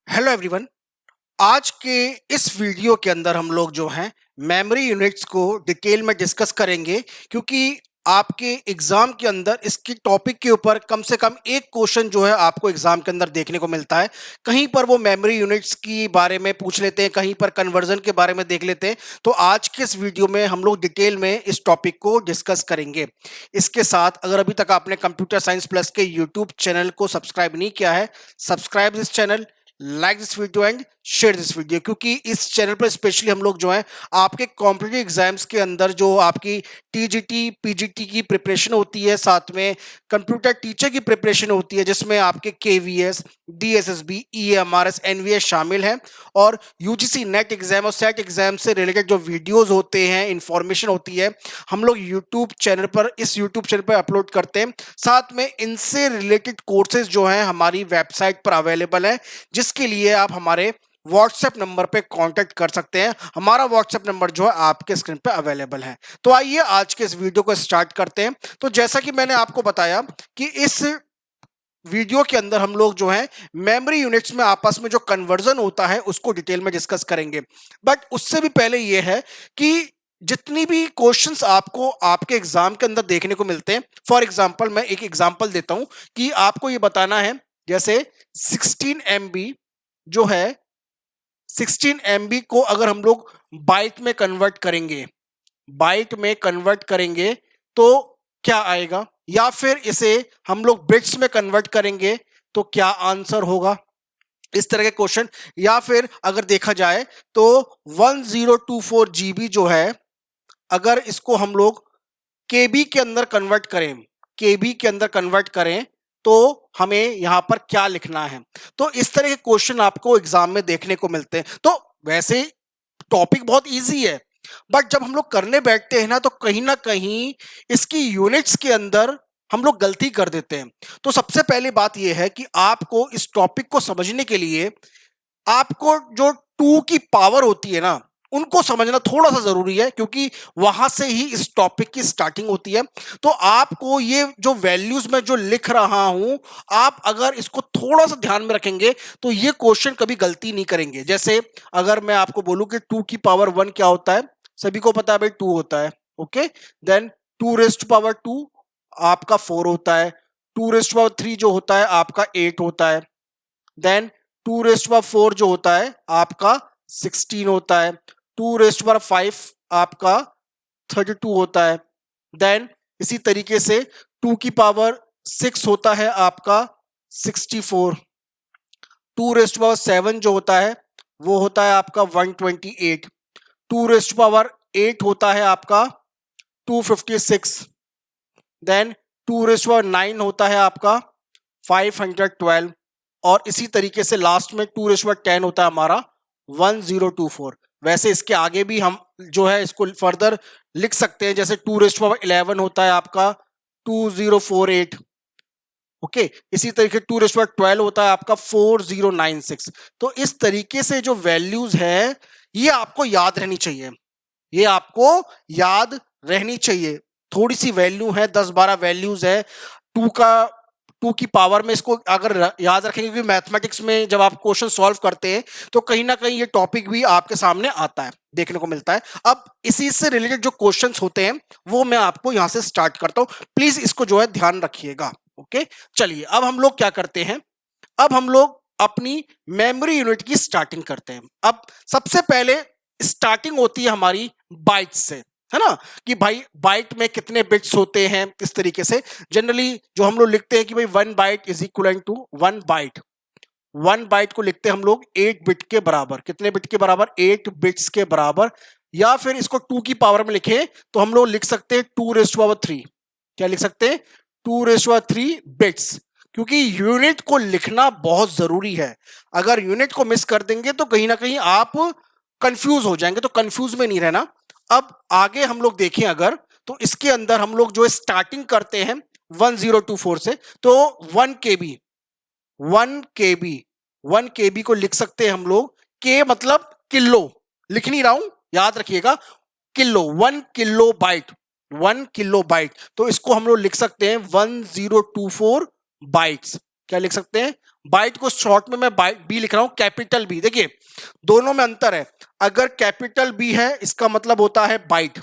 Hello everyone. आज के इस वीडियो के अंदर हम लोग जो हैं मेमोरी यूनिट्स को डिटेल में डिस्कस करेंगे, क्योंकि आपके एग्जाम के अंदर इसकी टॉपिक के ऊपर कम से कम एक क्वेश्चन जो है आपको एग्जाम के अंदर देखने को मिलता है। कहीं पर वो मेमोरी यूनिट्स की बारे में पूछ लेते हैं, कहीं पर कन्वर्जन के बारे में देख लेते हैं। तो आज के इस वीडियो में हम लोग डिटेल में इस टॉपिक को डिस्कस करेंगे। इसके साथ अगर अभी तक आपने कंप्यूटर साइंस प्लस के यूट्यूब चैनल को सब्सक्राइब नहीं किया है, subscribe this channel, like this video and share this video, क्योंकि इस चैनल पर स्पेशली हम लोग जो है आपके कॉम्पिटिटिव एग्जाम्स के अंदर जो आपकी टीजीटी पीजीटी की प्रिपरेशन होती है, साथ में कंप्यूटर टीचर की प्रिपरेशन होती है, जिसमें आपके केवीएस, डीएसएसबी, ईएमआरएस, एनवीएस शामिल हैं, और यूजीसी नेट एग्जाम और सेट एग्जाम से रिलेटेड जो वीडियोस होते हैं, इंफॉर्मेशन होती है, हम लोग यूट्यूब चैनल पर इस यूट्यूब चैनल पर अपलोड करते हैं। साथ में इनसे रिलेटेड कोर्सेज जो हैं हमारी वेबसाइट पर अवेलेबल है, जिसके लिए आप हमारे व्हाट्सएप नंबर पे कांटेक्ट कर सकते हैं। हमारा व्हाट्सएप नंबर जो है आपके स्क्रीन पे अवेलेबल है। तो आइए आज के इस वीडियो को स्टार्ट करते हैं। तो जैसा कि मैंने आपको बताया कि इस वीडियो के अंदर हम लोग जो है मेमोरी यूनिट्स में आपस में जो कन्वर्जन होता है उसको डिटेल में डिस्कस करेंगे। बट उससे भी पहले ये है कि जितनी भी क्वेश्चंस आपको आपके एग्जाम के अंदर देखने को मिलते हैं, फॉर एग्जांपल मैं एक एग्जांपल देता हूं कि आपको ये बताना है, जैसे 16 MB जो है, 16 MB को अगर हम लोग बाइट में कन्वर्ट करेंगे, बाइट में कन्वर्ट करेंगे तो क्या आएगा, या फिर इसे हम लोग बिट्स में कन्वर्ट करेंगे तो क्या आंसर होगा, इस तरह के क्वेश्चन। या फिर अगर देखा जाए तो 1024 GB जो है, अगर इसको हम लोग केबी के अंदर कन्वर्ट करें, केबी के अंदर कन्वर्ट करें तो हमें यहां पर क्या लिखना है। तो इस तरह के क्वेश्चन आपको एग्जाम में देखने को मिलते हैं। तो वैसे टॉपिक बहुत इजी है, बट जब हम लोग करने बैठते हैं ना कहीं ना कहीं इसकी यूनिट्स के अंदर हम लोग गलती कर देते हैं। तो सबसे पहली बात यह है कि आपको इस टॉपिक को समझने के लिए आपको जो टू की पावर होती है ना, उनको समझना थोड़ा सा जरूरी है, क्योंकि वहां से ही इस टॉपिक की स्टार्टिंग होती है। तो आपको ये जो वैल्यूज में जो लिख रहा हूं, आप अगर इसको थोड़ा सा ध्यान में रखेंगे तो ये क्वेश्चन कभी गलती नहीं करेंगे। जैसे अगर मैं आपको बोलूं कि 2 की पावर 1 क्या होता है, सभी को पता है भाई 2 होता है। ओके, देन 2 रेस्ट पावर 2 आपका 4 होता है। 2 रेस्ट पावर 3 जो होता है आपका 8 होता है। देन 2 रेस्ट पावर 4 जो होता है आपका 16 होता है। 2 रेस्ट पावर 5 आपका 32 होता है। देन इसी तरीके से 2 की पावर 6 होता है आपका 64। 2 रेस्ट पावर 7 जो होता है वो होता है आपका 128। 2 रेस्ट पावर 8 होता है आपका 256। देन 2 रेस्ट पावर 9 होता है आपका 512। और इसी तरीके से लास्ट में 2 रेज़ पावर 10 होता है हमारा 1024। वैसे इसके आगे भी हम जो है इसको फर्दर लिख सकते हैं, जैसे 2 रेज़ पावर 11 होता है आपका 2048। ओके, इसी तरीके 2 रेज़ पावर 12 होता है आपका 4096। तो इस तरीके से जो वैल्यूज है ये आपको याद रहनी चाहिए, ये आपको याद रहनी चाहिए। थोड़ी सी वैल्यू है, 10-12 वैल्यूज है। 2 का 2 की पावर में इसको अगर याद रखेंगे, क्योंकि मैथमेटिक्स में जब आप क्वेश्चन सॉल्व करते हैं तो कहीं ना कहीं ये टॉपिक भी आपके सामने आता है, देखने को मिलता है। अब इसी से रिलेटेड जो क्वेश्चंस होते हैं वो मैं आपको यहां से स्टार्ट करता हूं, प्लीज इसको जो है ध्यान रखिएगा। ओके, चलिए अब हम लोग क्या करते हैं, अब हम लोग अपनी मेमोरी यूनिट की स्टार्टिंग करते हैं। अब सबसे पहले स्टार्टिंग होती है हमारी बाइट से, है ना, कि भाई बाइट में कितने बिट्स होते हैं। इस तरीके से जनरली जो हम लोग लिखते हैं कि भाई 1 byte is equal to 1 byte. 1 byte को लिखते हैं हम लोग 8 बिट के बराबर। कितने बिट के बराबर? 8 बिट्स के बराबर। या फिर इसको 2 की पावर में लिखें तो हम लोग लिख सकते हैं 2 रेज़ टू पावर 3। क्या लिख सकते हैं? 2 रेज़ टू पावर 3 बिट्स, क्योंकि यूनिट को लिखना बहुत जरूरी है। अगर यूनिट को मिस कर देंगे तो कहीं ना कहीं आप कंफ्यूज हो जाएंगे, तो कंफ्यूज में नहीं रहना। अब आगे हम लोग देखें अगर, तो इसके अंदर हम लोग जो स्टार्टिंग करते हैं 1024 से, तो 1 KB, 1 KB, 1 KB को लिख सकते हैं हम लोग, के मतलब किलो, लिख नहीं रहा हूं, याद रखिएगा, kilo, 1 kilo byte, 1 kilo byte. तो इसको हम लोग लिख सकते हैं 1024 बाइट्स। क्या लिख सकते हैं? बाइट को शॉर्ट में मैं बाइट बी लिख रहा हूं, कैपिटल बी। देखिए दोनों में अंतर है, अगर कैपिटल बी है इसका मतलब होता है बाइट,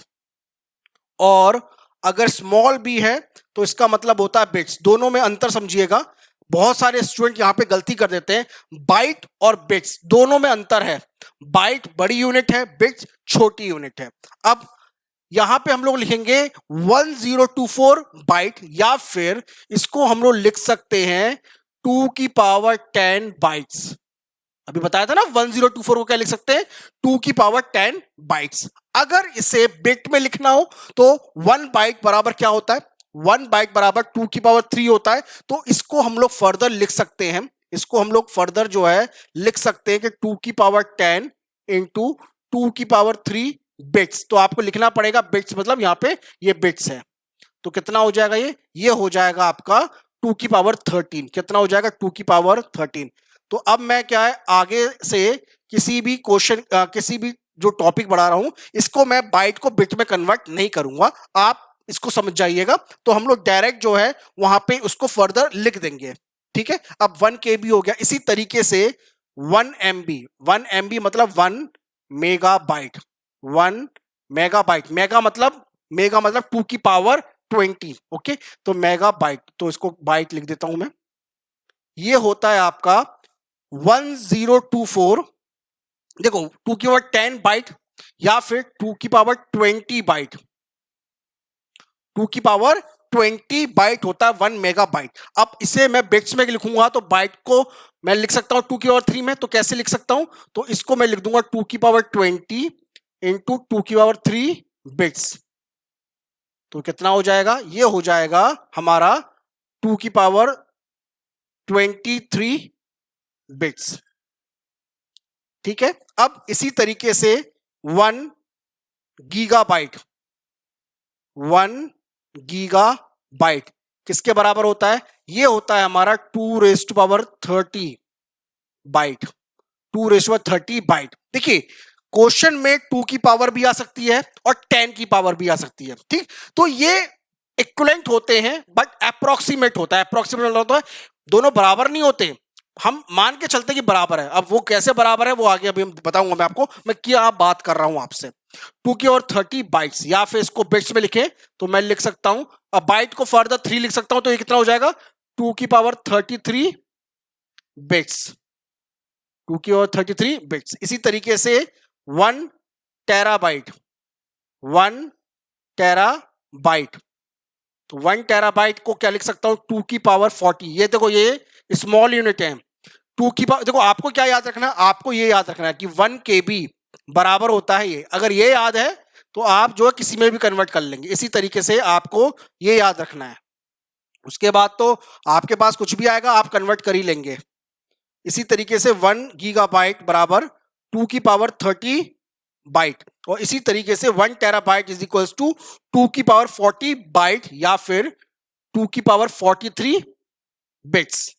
और अगर स्मॉल बी है तो इसका मतलब होता है बिट्स। दोनों में अंतर समझिएगा, बहुत सारे स्टूडेंट यहां पे गलती कर देते हैं। बाइट और बिट्स दोनों में अंतर है, बाइट बड़ी यूनिट है, बिट्स छोटी यूनिट है। अब यहां पे हम लोग लिखेंगे 1024 बाइट, या फिर इसको हम लोग लिख सकते हैं 2 की पावर 10 बाइट्स। अभी बताया था ना 1024 को क्या लिख सकते हैं, 2 की पावर 10 बाइट्स। अगर इसे बिट में लिखना हो तो 1 बाइट बराबर क्या होता है, 1 बाइट बराबर 2 की पावर 3 होता है। तो इसको हम लोग फर्दर लिख सकते हैं, इसको हम लोग फर्दर जो है लिख सकते हैं कि 2 की पावर 10 इंटू 2 की पावर 3 बिट्स। तो आपको लिखना पड़ेगा बिट्स, मतलब यहां पे ये बिट्स है। तो कितना हो जाएगा, ये हो जाएगा आपका 2 की पावर 13। कितना हो जाएगा, 2 की पावर 13। तो अब मैं क्या है आगे से किसी भी क्वेश्चन किसी भी जो टॉपिक बढ़ा रहा हूं इसको मैं बाइट को बिट में कन्वर्ट नहीं करूंगा, आप इसको समझ जाइएगा। तो हम लोग डायरेक्ट जो है वहां पे उसको फर्दर लिख देंगे, ठीक है। अब 1 KB हो गया, इसी तरीके से 1 MB, 1 MB मतलब 1 मेगाबाइट, 1 मेगाबाइट, मेगा मतलब 2 की पावर 20, ओके। तो मेगाबाइट, तो इसको बाइट लिख देता हूं मैं, ये होता है आपका 1024। देखो 2 की पावर 10 बाइट या फिर 2 की पावर 20 बाइट, 2 की पावर 20 बाइट होता है 1 मेगाबाइट। अब इसे मैं बिट्स में लिखूंगा तो बाइट को मैं लिख सकता हूं 2 की पावर 3 में। तो कैसे लिख सकता हूं, तो इसको मैं लिख दूंगा 2 की पावर 20 इंटू 2 की पावर 3 बिट्स। तो कितना हो जाएगा, ये हो जाएगा हमारा 2 की पावर 23 बिट्स, ठीक है। अब इसी तरीके से 1 गीगाबाइट, 1 गीगाबाइट किसके बराबर होता है, ये होता है हमारा 2 raise to power 30 byte, 2 raise to power 30 byte. देखिए क्वेश्चन में 2 की पावर भी आ सकती है और 10 की पावर भी आ सकती है, ठीक। तो ये इक्विवेलेंट होते हैं बट अप्रोक्सीमेट होता है, अप्रोक्सीमेट होता है, दोनों बराबर नहीं होते। हम मान के चलते कि बराबर है, अब वो कैसे बराबर है वो आगे अभी बताऊंगा मैं आपको, मैं क्या बात कर रहा हूं आपसे। 2 की और 30 बाइट्स, या फिर इसको बिट्स में लिखे तो मैं लिख सकता हूं, अब बाइट को फर्दर 3 लिख सकता हूं, तो ये कितना हो जाएगा 2 की पावर 33 बिट्स, 2 की और 33 बिट्स। इसी तरीके से 1 टेराबाइट, 1 टेराबाइट, तो 1 टेराबाइट को क्या लिख सकता हूं 2 की पावर 40। ये देखो ये स्मॉल यूनिट है, 2 की पावर, देखो आपको क्या याद रखना है, आपको ये याद रखना है कि 1 KB बराबर होता है ये, अगर ये याद है तो आप जो है किसी में भी कन्वर्ट कर लेंगे। इसी तरीके से आपको ये याद रखना है, उसके बाद तो आपके पास कुछ भी आएगा आप कन्वर्ट कर ही लेंगे। इसी तरीके से 1 गीगाबाइट बराबर 2 की पावर 30 बाइट, और इसी तरीके से 1 टेराबाइट इज इक्वल्स टू 2 की पावर 40 बाइट या फिर 2 की पावर 43 बिट्स,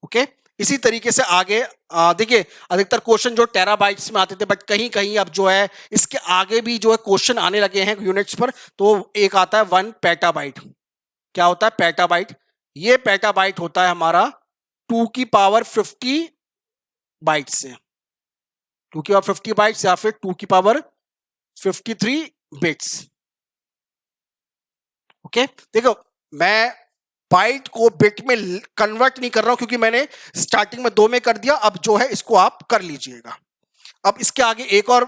ओके। इसी तरीके से आगे देखिए अधिकतर क्वेश्चन जो टेराबाइट्स में आते थे, बट कहीं कहीं अब जो है इसके आगे भी जो है क्वेश्चन आने लगे हैं यूनिट्स पर। तो एक आता है 1 पेटाबाइट, क्या होता है पेटाबाइट, ये पेटाबाइट होता है हमारा 2 की पावर 50 बाइट से, 2 की पावर 50 बाइट्स या फिर 2 की पावर 53 बिट्स, ओके। देखो मैं बाइट को बिट में कन्वर्ट नहीं कर रहा हूं क्योंकि मैंने स्टार्टिंग में 2 में कर दिया, अब जो है इसको आप कर लीजिएगा। अब इसके आगे एक और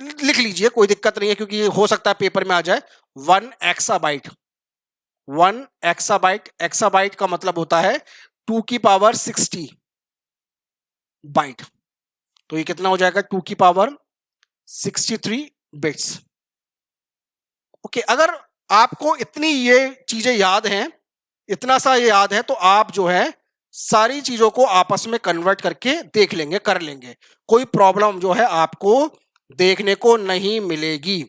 लिख लीजिए, कोई दिक्कत नहीं है क्योंकि हो सकता है पेपर में आ जाए। 1 एक्साबाइट, 1 एक्साबाइट, एक्साबाइट का मतलब होता है 2 की पावर 60 बाइट, तो ये कितना हो जाएगा 2 की पावर 63 बिट्स, ओके। अगर आपको इतनी ये चीजें याद हैं, इतना सा ये याद है, तो आप जो है सारी चीजों को आपस में कन्वर्ट करके देख लेंगे, कर लेंगे, कोई प्रॉब्लम जो है आपको देखने को नहीं मिलेगी,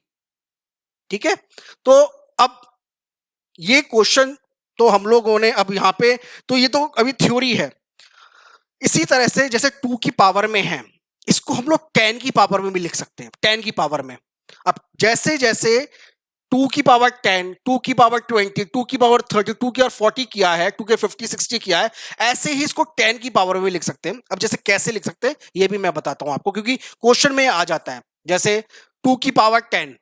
ठीक है। तो अब ये क्वेश्चन तो हम लोगों ने अब यहां पे, तो ये तो अभी थ्योरी है। इसी तरह से जैसे 2 की पावर में है, इसको हम लोग 10 की पावर में भी लिख सकते हैं, 10 की पावर में। अब जैसे जैसे 2 की पावर 10, 2 की पावर 20, 2 की पावर 30, 2 की पावर 40 किया है, 2 के 50 60 किया है, ऐसे ही इसको 10 की पावर में लिख सकते हैं। अब जैसे कैसे लिख सकते हैं ये भी मैं बताता हूं आपको, क्योंकि क्वेश्चन में आ जाता है। जैसे 2 की पावर 10,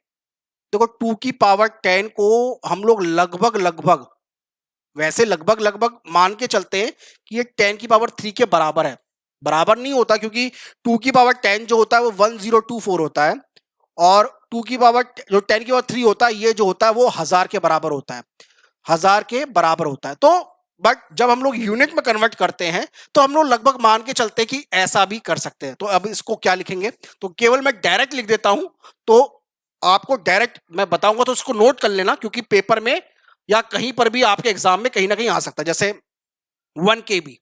देखो 2 की पावर 10 को हम लोग लगभग लगभग, वैसे लगभग लगभग मान के चलते हैं कि ये 10 की पावर 3 के बराबर है। बराबर नहीं होता, क्योंकि 2 की पावर 10 जो होता है वो 1024 होता है, और 2 की पावर जो 10 की पावर 3 होता है, ये जो होता है वो 1000 के बराबर होता है, 1000 के बराबर होता है। तो बट जब हम लोग यूनिट में कन्वर्ट करते हैं तो हम लोग लगभग मान के चलते हैं कि ऐसा भी कर सकते हैं। तो अब इसको क्या लिखेंगे, तो केवल मैं डायरेक्ट लिख देता हूं, तो आपको डायरेक्ट मैं बताऊंगा तो उसको नोट कर लेना, क्योंकि पेपर में या कहीं पर भी आपके एग्जाम में कहीं ना कहीं आ सकता है। जैसे 1 KB,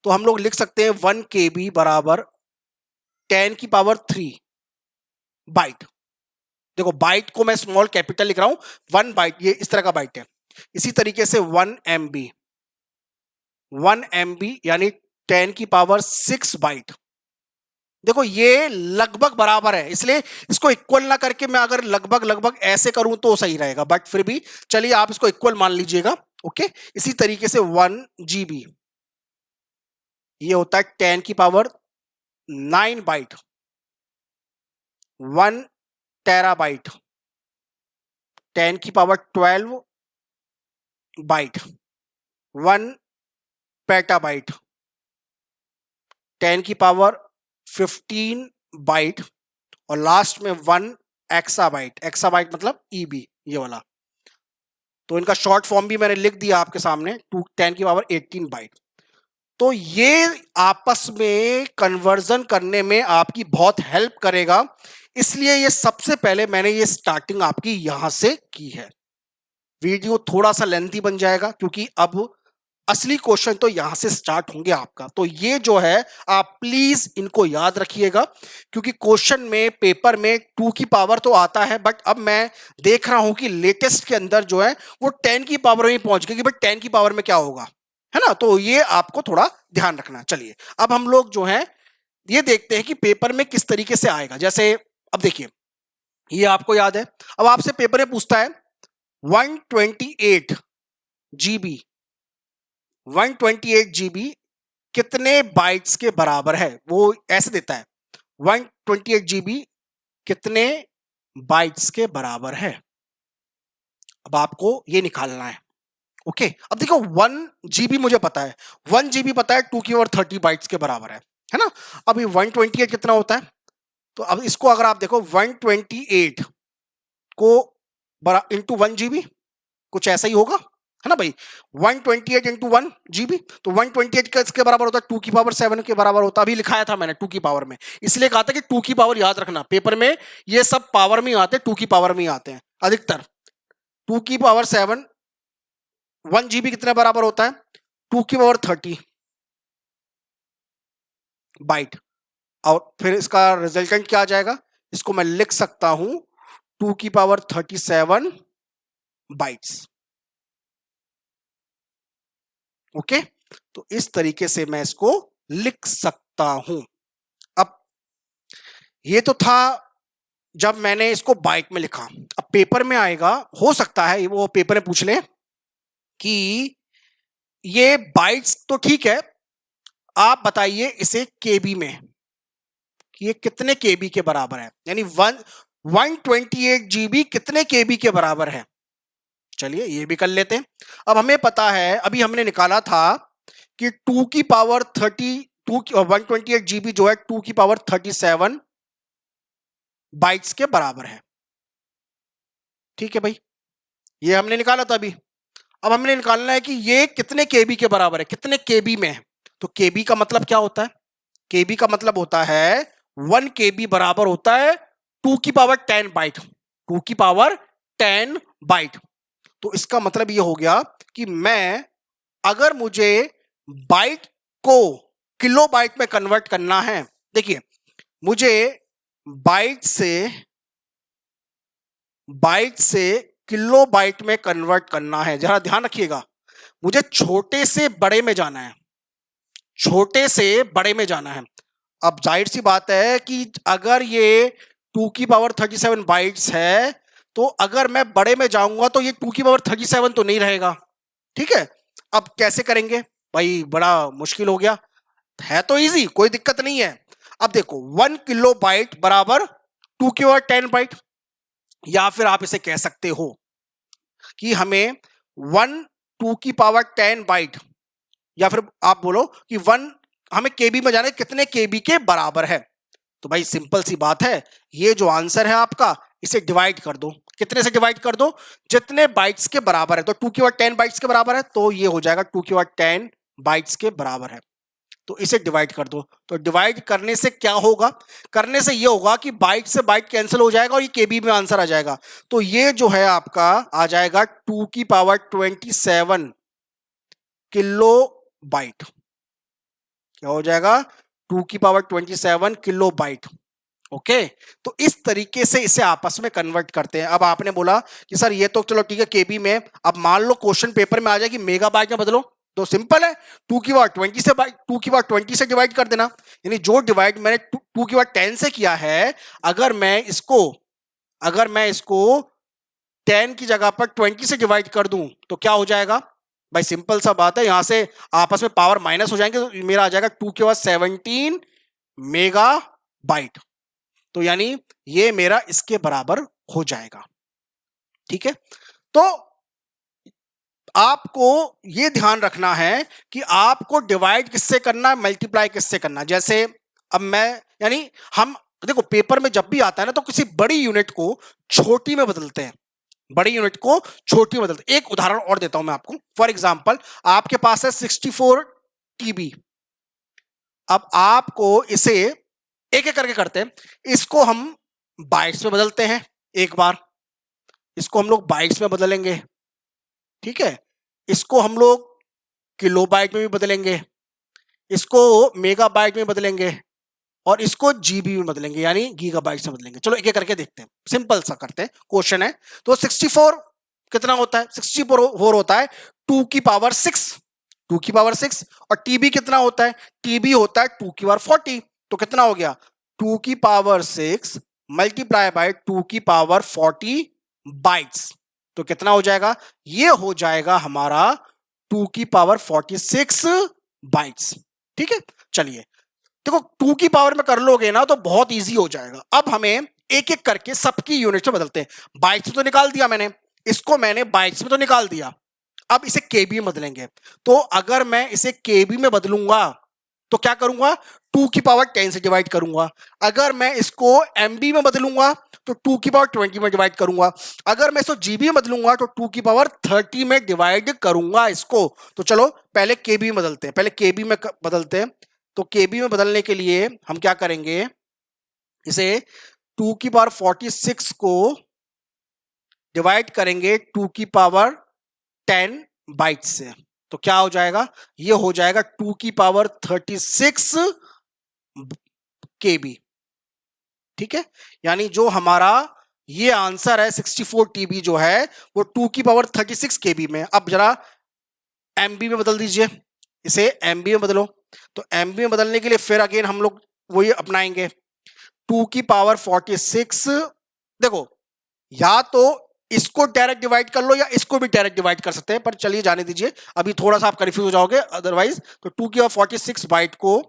तो हम लोग लिख सकते हैं 1 KB बराबर 10 की पावर 3 बाइट। देखो बाइट को मैं स्मॉल कैपिटल लिख रहा हूं, 1 बाइट ये इस तरह का बाइट है। इसी तरीके से 1 MB, 1 MB यानी 10 की पावर 6 बाइट। देखो ये लगभग बराबर है, इसलिए इसको इक्वल ना करके मैं अगर लगभग लगभग ऐसे करूं तो सही रहेगा, बट फिर भी चलिए आप इसको इक्वल मान लीजिएगा। ओके, इसी तरीके से 1 GB, ये होता है 10 की पावर 9 बाइट। 1 TB, 10 की पावर 12 बाइट। 1 PB, 10 की पावर 15 बाइट। और लास्ट में 1 एक्साबाइट, एक्साबाइट मतलब EB ये वाला। तो इनका शॉर्ट फॉर्म भी मैंने लिख दिया आपके सामने, 10 की पावर 18 बाइट। तो ये आपस में कन्वर्जन करने में आपकी बहुत हेल्प करेगा, इसलिए ये सबसे पहले मैंने ये स्टार्टिंग आपकी यहां से की है। वीडियो थोड़ा सा लेंथी बन जाएगा, क्योंकि अब असली क्वेश्चन तो यहां से स्टार्ट होंगे आपका। तो ये जो है आप प्लीज इनको याद रखिएगा, क्योंकि क्वेश्चन में पेपर में 2 की पावर तो आता है, बट अब मैं देख रहा हूं कि लेटेस्ट के अंदर जो है वो 10 की पावर में पहुंच गई कि भाई 10 की पावर में क्या होगा, है ना। तो ये आपको थोड़ा ध्यान रखना। चलिए अब हम लोग जो है ये देखते हैं कि पेपर में किस तरीके से आएगा। जैसे अब देखिए, ये आपको याद है, अब आपसे पेपर में पूछता है 128 GB, 128 GB कितने बाइट्स के बराबर है, वो ऐसे देता है 128 GB कितने बाइट्स के बराबर है। अब आपको ये निकालना है। ओके, अब देखो 1 GB मुझे पता है, 1 GB पता है 2 की पावर 30 बाइट्स के बराबर है ना। अब ये 128 कितना होता है, तो अब इसको अगर आप देखो 128 को इंटू 1 GB, कुछ ऐसा ही होगा, है ना भाई। 128 इंटू 1 GB, तो 128 का इसके बराबर होता है 2 की पावर 7 के बराबर होता है। अभी लिखाया था मैंने 2 की पावर में, इसलिए कहा था कि 2 की पावर याद रखना, पेपर में ये सब पावर में आते हैं, 2 की पावर में आते हैं अधिकतर। 2 की पावर 7, 1 GB कितने बराबर होता है 2 की पावर 30 बाइट। और फिर इसका रिजल्टेंट क्या आ जाएगा, इसको मैं लिख सकता हूं 2 की पावर 37 बाइट्स। ओके, तो इस तरीके से मैं इसको लिख सकता हूं। अब ये तो था जब मैंने इसको बाइट में लिखा। अब पेपर में आएगा, हो सकता है वो पेपर में पूछ ले कि ये बाइट्स तो ठीक है, आप बताइए इसे केबी में कि ये कितने केबी के बराबर है, यानी 128 GB कितने केबी के बराबर है। चलिए ये भी कर लेते हैं। अब हमें पता है, अभी हमने निकाला था कि 2 की पावर 128 GB जो है 2 की पावर 37 बाइट्स के बराबर है। ठीक है भाई, ये हमने निकाला था अभी। अब हमने निकालना है कि ये कितने केबी के बराबर है, कितने केबी में है। तो केबी का मतलब क्या होता है, केबी का मतलब होता है 1 KB बराबर होता है 2 की पावर 10 बाइट, 2 की पावर 10 बाइट। तो इसका मतलब ये हो गया कि मैं, अगर मुझे बाइट को किलो बाइट में कन्वर्ट करना है, देखिए मुझे बाइट से किलो बाइट में कन्वर्ट करना है। जरा ध्यान रखिएगा, मुझे छोटे से बड़े में जाना है, छोटे से बड़े में जाना है। अब जाहिर सी बात है कि अगर ये 2 की पावर 37 बाइट्स है, तो अगर मैं बड़े में जाऊंगा तो ये 2 की पावर 37 तो नहीं रहेगा। ठीक है, अब कैसे करेंगे भाई, बड़ा मुश्किल हो गया। है तो इजी, कोई दिक्कत नहीं है। अब देखो 1 किलो बाइट बराबर 2 की पावर 10 बाइट, या फिर आप इसे कह सकते हो कि हमें 1 2 की पावर 10 बाइट, या फिर आप बोलो कि 1, हमें केबी में जाना है कितने केबी के बराबर है। तो भाई सिंपल सी बात है, ये जो आंसर है आपका, इसे डिवाइड कर दो। कितने से डिवाइड कर दो, जितने बाइट्स के बराबर है। तो 2 की पावर 10 बाइट्स के बराबर है, तो ये हो जाएगा 2 की पावर 10 बाइट्स के बराबर है। तो इसे डिवाइड कर दो। तो डिवाइड करने से क्या होगा, करने से ये होगा कि बाइट से बाइट कैंसिल हो जाएगा और ये केबी में आंसर आ जाएगा। तो ये जो है आपका आ जाएगा 2 की पावर 27 किलो बाइट। क्या हो जाएगा, 2 की पावर 27 किलो बाइट। ओके, तो इस तरीके से इसे आपस में कन्वर्ट करते हैं। अब आपने बोला कि सर ये तो चलो ठीक है केबी में, अब मान लो क्वेश्चन पेपर में आ जाए कि मेगाबाइट में बदलो, तो सिंपल है 2 की पावर 20 से डिवाइड कर देना। यानी जो डिवाइड मैंने 2 की पावर 10 से किया है, अगर मैं इसको 10 की जगह पर 20 से डिवाइड कर दूं तो क्या हो जाएगा भाई, सिंपल सा बात है, यहां से आपस में पावर माइनस हो जाएंगे, तो मेरा आ जाएगा 2 की पावर 17 मेगाबाइट। तो यानी ये मेरा इसके बराबर हो जाएगा। ठीक है, तो आपको ये ध्यान रखना है कि आपको डिवाइड किससे करना है, मल्टीप्लाई किससे करना है। जैसे अब मैं, यानी हम देखो पेपर में जब भी आता है ना, तो किसी बड़ी यूनिट को छोटी में बदलते हैं, बड़ी यूनिट को छोटी में बदलते हैं। एक उदाहरण और देता हूं मैं आपको। फॉर एग्जांपल, आपके पास है 64 TB। अब आपको इसे एक एक करके करते हैं। इसको हम बाइट्स में बदलते हैं एक बार, इसको हम लोग बाइट्स में बदलेंगे। ठीक है, इसको हम लोग किलो बाइट में भी बदलेंगे, इसको मेगा बाइट में बदलेंगे, और इसको जीबी में बदलेंगे, यानी गीगाबाइट में बदलेंगे। चलो एक एक करके देखते हैं, सिंपल सा करते हैं, क्वेश्चन है। तो 64 कितना होता है, 64 होता है 2 की पावर 6, 2 की पावर 6। और टीबी कितना होता है, टीबी होता है 2 की पावर 40। तो कितना हो गया, 2 की पावर 6 मल्टीप्लाई बाय 2 की पावर 40 बाइट्स। तो कितना हो जाएगा, ये हो जाएगा हमारा 2 की पावर 46 बाइट्स। ठीक है, चलिए देखो 2 की पावर में कर लोगे ना तो बहुत इजी हो जाएगा। अब हमें एक एक करके सबकी यूनिट में बदलते हैं। बाइट्स में तो निकाल दिया मैंने, इसको मैंने बाइट्स में तो निकाल दिया, अब इसे केबी में बदलेंगे। तो अगर मैं इसे केबी में बदलूंगा तो क्या करूंगा, 2 की पावर 10 से डिवाइड करूंगा। अगर मैं इसको एमबी में बदलूंगा तो 2 की पावर 20 में डिवाइड करूंगा। अगर मैं इसको जीबी में बदलूंगा तो 2 की पावर 30 में डिवाइड करूंगा इसको। तो चलो पहले केबी में बदलते हैं, पहले केबी में बदलते हैं। तो केबी में बदलने के लिए हम क्या करेंगे, इसे 2 की पावर 46 को डिवाइड करेंगे 2 की पावर 10 बाइट से। तो क्या हो जाएगा, ये हो जाएगा 2 की पावर 36 केबी। ठीक है, यानी जो हमारा ये आंसर है 64 TB जो है वो 2 की पावर 36 केबी में। अब जरा एमबी में बदल दीजिए, इसे एमबी में बदलो। तो एमबी में बदलने के लिए फिर अगेन हम लोग वही अपनाएंगे, 2 की पावर 46। देखो या तो इसको डायरेक्ट डिवाइड कर लो या इसको भी डायरेक्ट डिवाइड कर सकते हैं, पर चलिए जाने दीजिए, अभी थोड़ा सा आप कंफ्यूज हो जाओगे अदरवाइज। तो 2 की पावर 46 बाइट को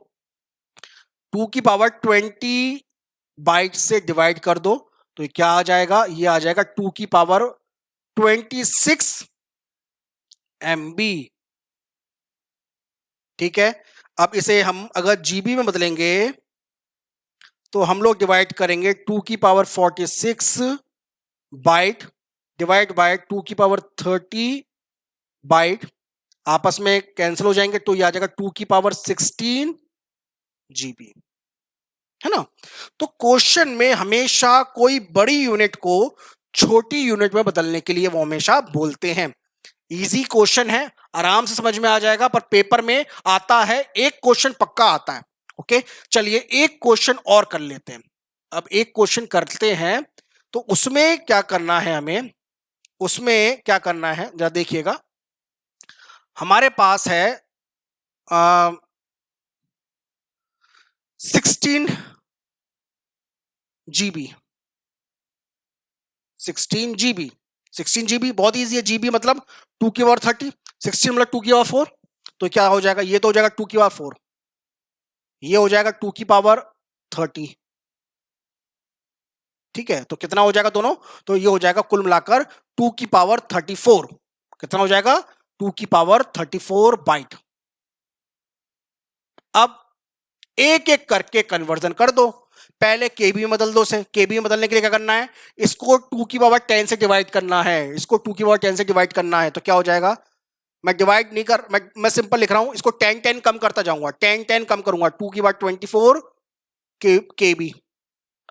2 की पावर 20 बाइट से डिवाइड कर दो, तो ये क्या आ जाएगा, ये आ जाएगा 2 की पावर 26 MB। ठीक है, अब इसे हम अगर जीबी में बदलेंगे तो हम लोग डिवाइड करेंगे 2 की पावर 46 बाइट डिवाइड बाय 2 की पावर 30 बाइट, आपस में कैंसिल हो जाएंगे, तो ये आ जाएगा 2 की पावर 16 GB। है ना। तो क्वेश्चन में हमेशा कोई बड़ी यूनिट को छोटी यूनिट में बदलने के लिए वो हमेशा बोलते हैं। इजी क्वेश्चन है, आराम से समझ में आ जाएगा, पर पेपर में आता है, एक क्वेश्चन पक्का आता है। ओके, चलिए एक क्वेश्चन और कर लेते हैं। अब एक क्वेश्चन करते हैं, तो उसमें क्या करना है हमें, उसमें क्या करना है जरा देखिएगा। हमारे पास है 16 GB, 16 GB। 16 GB बहुत इजी है, GB मतलब 2 की पावर 30, 16 मतलब 2 की पावर 4, तो क्या हो जाएगा, ये तो हो जाएगा 2 की पावर 4, ये हो जाएगा 2 की पावर 30। ठीक है, तो कितना हो जाएगा दोनों, तो ये हो जाएगा कुल मिलाकर 2 की पावर 34। कितना हो जाएगा, 2 की पावर 34 बाइट। अब एक एक करके कन्वर्जन कर दो। पहले केबी में बदल दो से, केबी में बदलने के लिए क्या करना है, इसको 2 की पावर 10 से डिवाइड करना है, इसको 2 की पावर 10 से डिवाइड करना है, तो क्या हो जाएगा, मैं डिवाइड नहीं कर, मैं सिंपल लिख रहा हूं, इसको 10 10 कम करता जाऊंगा, 10 10 कम करूंगा, 2 की पावर 24 केबी।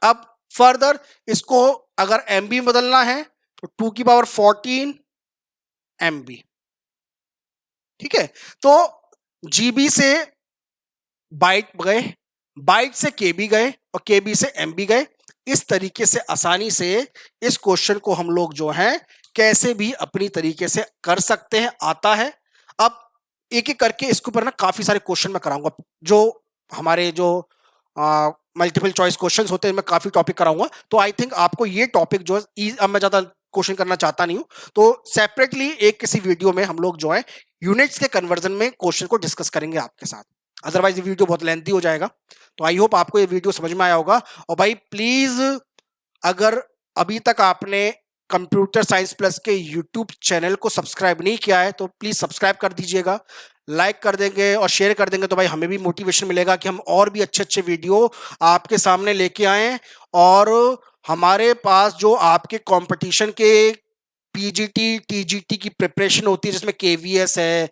अब फर्दर इसको अगर एमबी में बदलना है तो 2 की पावर 14 एमबी। ठीक है, तो जीबी से बाइट गए, बाइट से केबी गए और केबी से एमबी गए। इस तरीके से आसानी से इस क्वेश्चन को हम लोग जो है कैसे भी अपनी तरीके से कर सकते हैं, आता है। अब एक एक करके इसके ऊपर ना काफी सारे क्वेश्चन मैं कराऊंगा, जो हमारे जो मल्टीपल चॉइस क्वेश्चंस होते हैं, मैं काफी टॉपिक कराऊंगा। तो आई थिंक आपको ये टॉपिक जो है, अब मैं ज्यादा क्वेश्चन करना चाहता नहीं हूं, तो सेपरेटली एक किसी वीडियो में हम लोग जो है यूनिट्स के कन्वर्जन में क्वेश्चन को डिस्कस करेंगे आपके साथ, अदरवाइज ये वीडियो बहुत लेंथी हो जाएगा। तो आई होप आपको ये वीडियो समझ में आया होगा। और भाई प्लीज, अगर अभी तक आपने कंप्यूटर साइंस प्लस के यूट्यूब चैनल को सब्सक्राइब नहीं किया है तो प्लीज सब्सक्राइब कर दीजिएगा, लाइक कर देंगे और शेयर कर देंगे, तो भाई हमें भी मोटिवेशन मिलेगा कि हम और भी अच्छे अच्छे वीडियो आपके सामने लेके आए। और हमारे पास जो आपके कंपटीशन के पीजीटी टीजीटी की प्रिपरेशन होती है, जिसमें केवीएस है,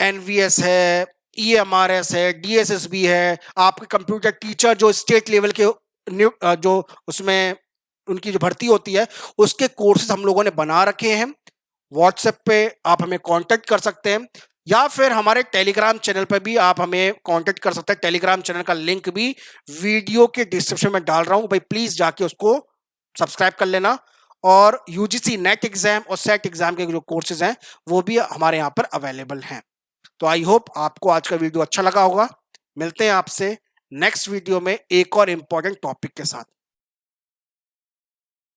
एनवीएस है, ईएमआरएस है, डीएसएसबी है, आपके कंप्यूटर टीचर जो स्टेट लेवल के जो उसमें उनकी जो भर्ती होती है, उसके कोर्सेज हम लोगों ने बना रखे हैं। व्हाट्सएप पे आप हमें कांटेक्ट कर सकते हैं, या फिर हमारे टेलीग्राम चैनल पर भी आप हमें कांटेक्ट कर सकते हैं। टेलीग्राम चैनल का लिंक भी वीडियो के डिस्क्रिप्शन में डाल रहा हूं, भाई प्लीज जाके उसको सब्सक्राइब कर लेना। और यूजीसी नेट एग्जाम और सेट एग्जाम के जो कोर्सेज हैं वो भी हमारे यहाँ पर अवेलेबल हैं। तो आई होप आपको आज का वीडियो अच्छा लगा होगा। मिलते हैं आपसे नेक्स्ट वीडियो में एक और इंपॉर्टेंट टॉपिक के साथ।